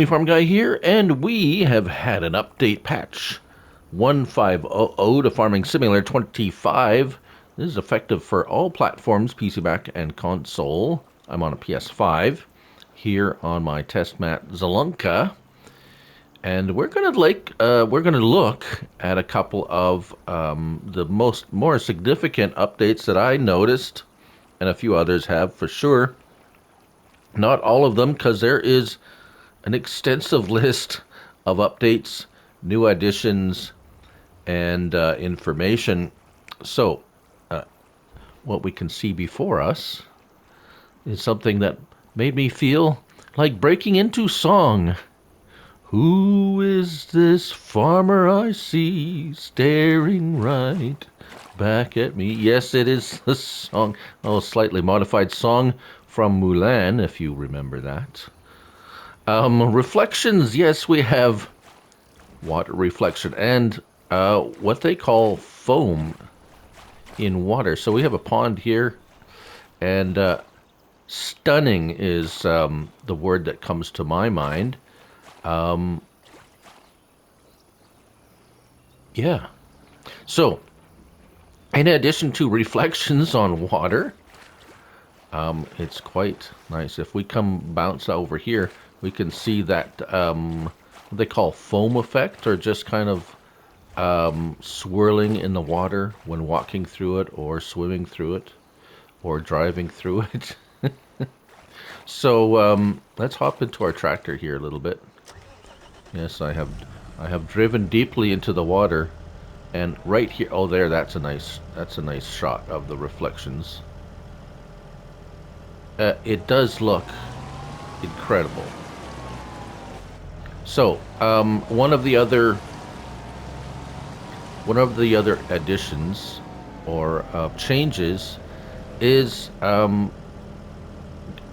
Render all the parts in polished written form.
Farm Guy here, and we have had an update patch 1.5.0.0 to Farming Simulator 25. This is effective for all platforms, PC, Mac, and console. I'm on a PS5 here on my test mat Zalunka, and we're gonna look at a couple of the more significant updates that I noticed, and a few others have for sure. Not all of them, because there is an extensive list of updates, new additions, and information. So, what we can see before us is something that made me feel like breaking into song. Who is this farmer I see staring right back at me? Yes, it is a song, slightly modified song from Mulan, if you remember that. Reflections, yes, we have water reflection and what they call foam in water. So we have a pond here, and stunning is the word that comes to my mind. Yeah. So, in addition to reflections on water, it's quite nice. If we bounce over here, we can see that what they call foam effect, or just kind of swirling in the water when walking through it, or swimming through it, or driving through it. So let's hop into our tractor here a little bit. Yes, I have driven deeply into the water, and right here. Oh, there. That's a nice shot of the reflections. It does look incredible. So, one of the other additions or changes is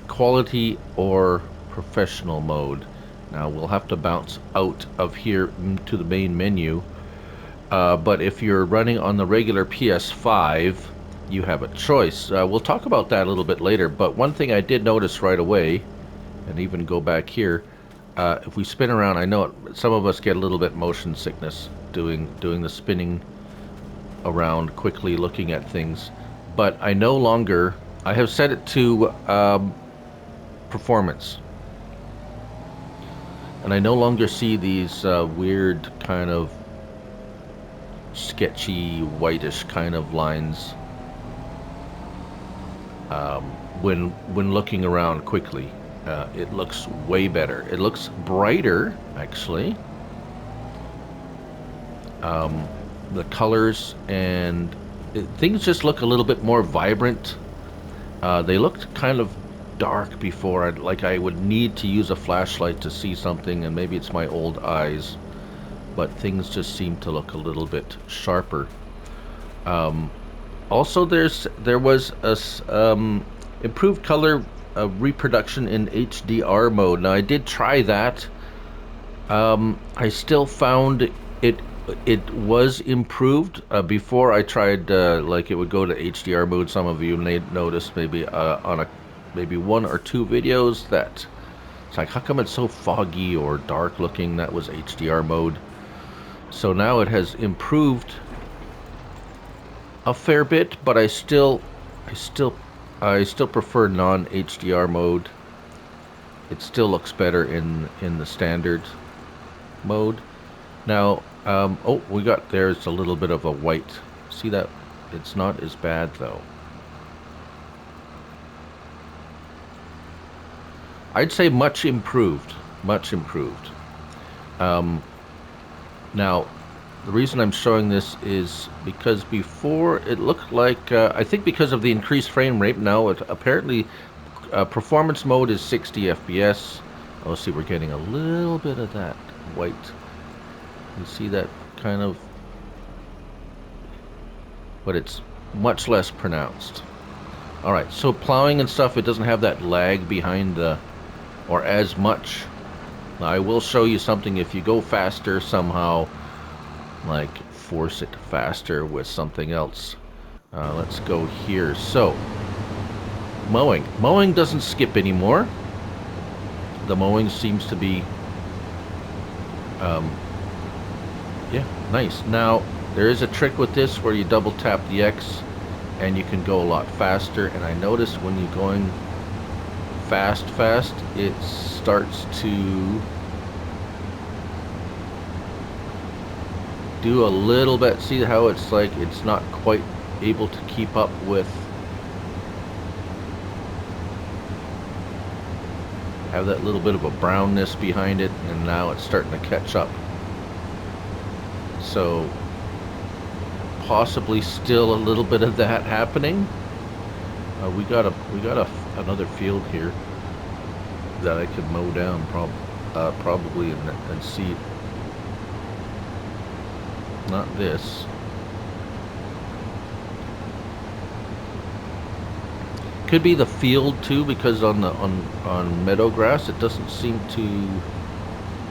quality or professional mode. Now we'll have to bounce out of here to the main menu, but if you're running on the regular PS5, you have a choice. We'll talk about that a little bit later, but one thing I did notice right away, and even go back here, if we spin around, I know some of us get a little bit motion sickness doing the spinning around quickly, looking at things, but I have set it to performance, and I no longer see these weird kind of sketchy whitish kind of lines when looking around quickly. It looks way better. It looks brighter, actually. The colors and things just look a little bit more vibrant. They looked kind of dark before. I would need to use a flashlight to see something, and maybe it's my old eyes, but things just seem to look a little bit sharper. Also, there was a improved color reproduction in HDR mode. Now I did try that. I still found it was improved. Before I tried, like, it would go to HDR mode. Some of you may notice maybe on maybe one or two videos that it's like, how come it's so foggy or dark looking? That was HDR mode. So now it has improved a fair bit, but I still prefer non-HDR mode. It still looks better in the standard mode. Now, there's a little bit of a white. See that? It's not as bad though. I'd say much improved. Much improved. Now, the reason I'm showing this is because before it looked like, I think because of the increased frame rate, now apparently performance mode is 60 FPS. Oh, see, we're getting a little bit of that white. You see that kind of, but it's much less pronounced. Alright, so plowing and stuff, it doesn't have that lag behind or as much. Now, I will show you something. If you go faster somehow, like force it faster with something else. Let's go here. So, mowing. Mowing doesn't skip anymore. The mowing seems to be Yeah, nice. Now, there is a trick with this where you double tap the X and you can go a lot faster. And I noticed when you're going fast, it starts to do a little bit. See how it's like it's not quite able to keep up with, have that little bit of a brownness behind it, and now it's starting to catch up. So possibly still a little bit of that happening. We got another field here that I could mow down probably and see. Not this. Could be the field too, because on meadow grass it doesn't seem to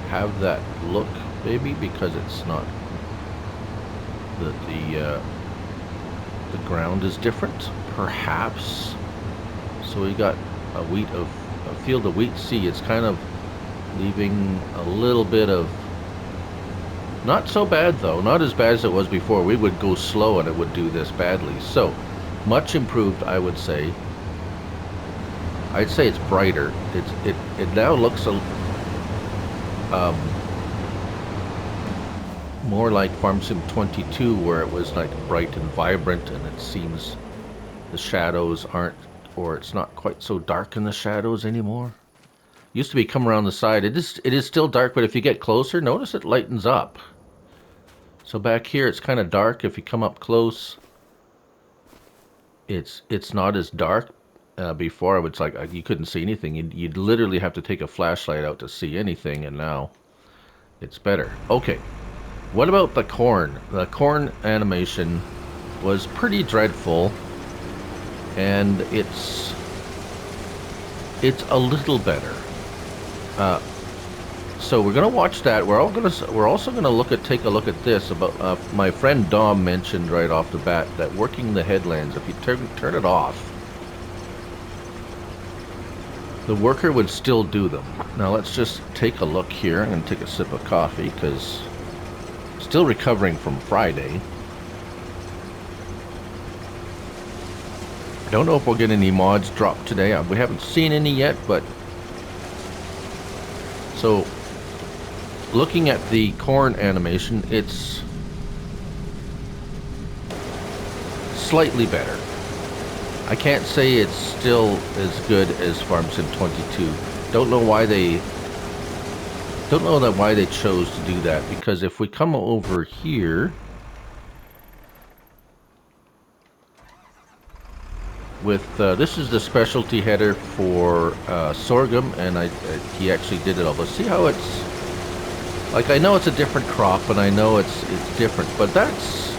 have that look. Maybe because it's not the ground is different, perhaps. So we got a field of wheat. See, it's kind of leaving a little bit of. Not so bad though, not as bad as it was before. We would go slow and it would do this badly. So much improved, I would say. I'd say it's brighter. It now looks more like Farm Sim 22, where it was like bright and vibrant, and it seems the shadows aren't, or it's not quite so dark in the shadows anymore. Used to be come around the side. It is still dark, but if you get closer, notice it lightens up. So back here it's kind of dark. If you come up close, it's not as dark. Before it was like you couldn't see anything. You'd literally have to take a flashlight out to see anything, and now it's better. Okay, what about the corn? The corn animation was pretty dreadful, and it's a little better. So we're gonna watch that. We're also gonna take a look at this. About my friend Dom mentioned right off the bat that working the headlands, if you turn it off, the worker would still do them. Now let's just take a look here. I'm gonna take a sip of coffee because I'm still recovering from Friday. I don't know if we'll get any mods dropped today. We haven't seen any yet, but so looking at the corn animation, it's slightly better. I can't say it's still as good as Farm Sim 22. Don't know why they chose to do that, because if we come over here with this is the specialty header for sorghum, and he actually did it all. But see how it's like, I know it's a different crop, and I know it's different, but that's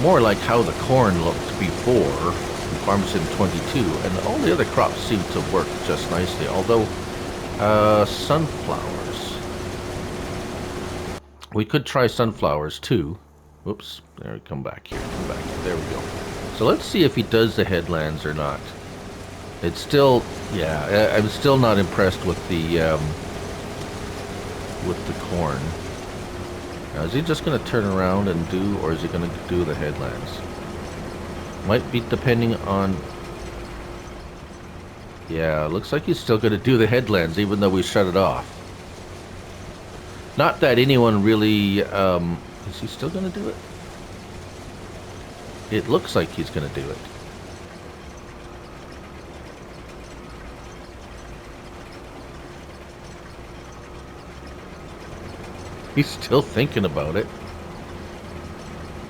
more like how the corn looked before in Farm Sim 22, and all the other crops seem to work just nicely. Although sunflowers, we could try sunflowers too. Whoops, there we come back here. There we go. So let's see if he does the headlands or not. It's still, yeah, I'm still not impressed with the corn. Now, is he just going to turn around and do, or is he going to do the headlands? Might be depending on. Yeah, looks like he's still going to do the headlands even though we shut it off. Not that anyone really. Is he still going to do it? It looks like he's going to do it. He's still thinking about it.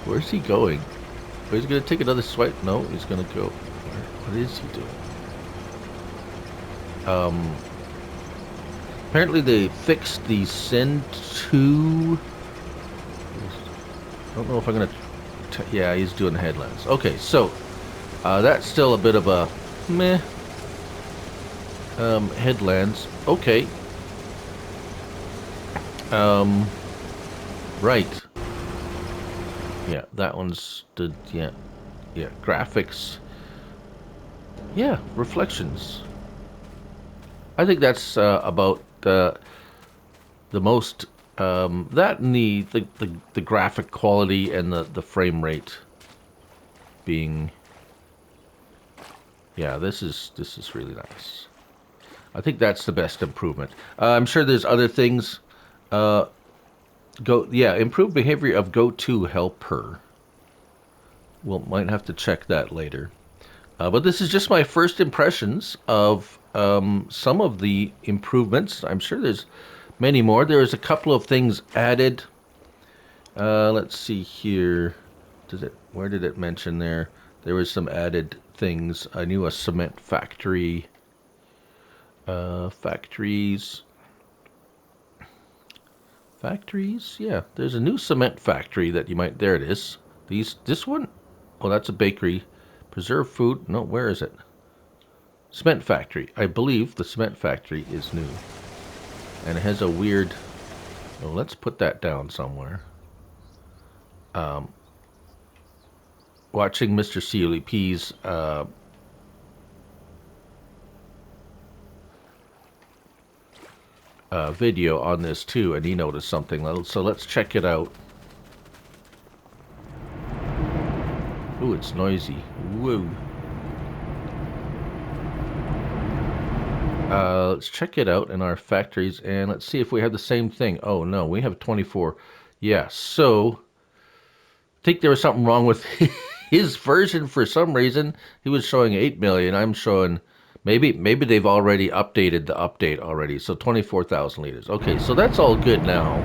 Where's he going? Oh, he's going to take another swipe? No, he's going to go. What is he doing? Apparently they fixed the send to. I don't know if I'm going to. Yeah, he's doing the headlands. Okay, so that's still a bit of a meh. Headlands. Okay. Right. Yeah, that one's the, yeah, graphics. Yeah, reflections. I think that's about the most that and the graphic quality and the frame rate being, yeah, this is really nice. I think that's the best improvement. I'm sure there's other things. Improved behavior of go-to helper. We'll might have to check that later. But this is just my first impressions of some of the improvements. I'm sure there's many more. There is a couple of things added. Let's see here. Where did it mention there? There was some added things. I knew a cement factory. Factories. Factories? Yeah, there's a new cement factory that you might. There it is. This one? Oh, that's a bakery. Preserved food? No, where is it? Cement factory. I believe the cement factory is new. And it has a weird... Oh, let's put that down somewhere. Watching Mr. CLEP's video on this too, and he noticed something. So let's check it out. Ooh, it's noisy. Woo. Let's check it out in our factories, and let's see if we have the same thing. Oh, no, we have 24. Yeah, so I think there was something wrong with his version for some reason. He was showing 8 million. I'm showing... Maybe they've already updated the update already. So 24,000 liters. Okay, so that's all good now.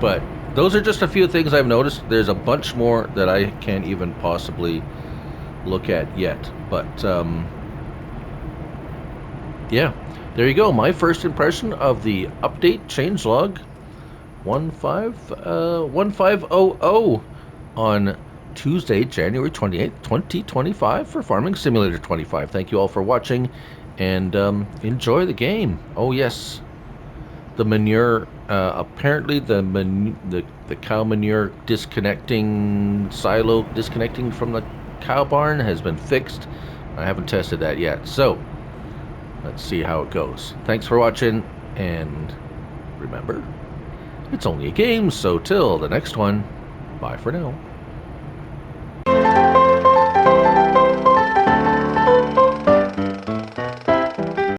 But those are just a few things I've noticed. There's a bunch more that I can't even possibly look at yet. But yeah, there you go. My first impression of the update changelog 1.5.0.0 on Tuesday, January 28th, 2025 for Farming Simulator 25. Thank you all for watching, and enjoy the game. Oh yes, the manure, apparently the cow manure silo disconnecting from the cow barn has been fixed. I haven't tested that yet, so let's see how it goes. Thanks for watching, and remember, it's only a game, so till the next one, bye for now.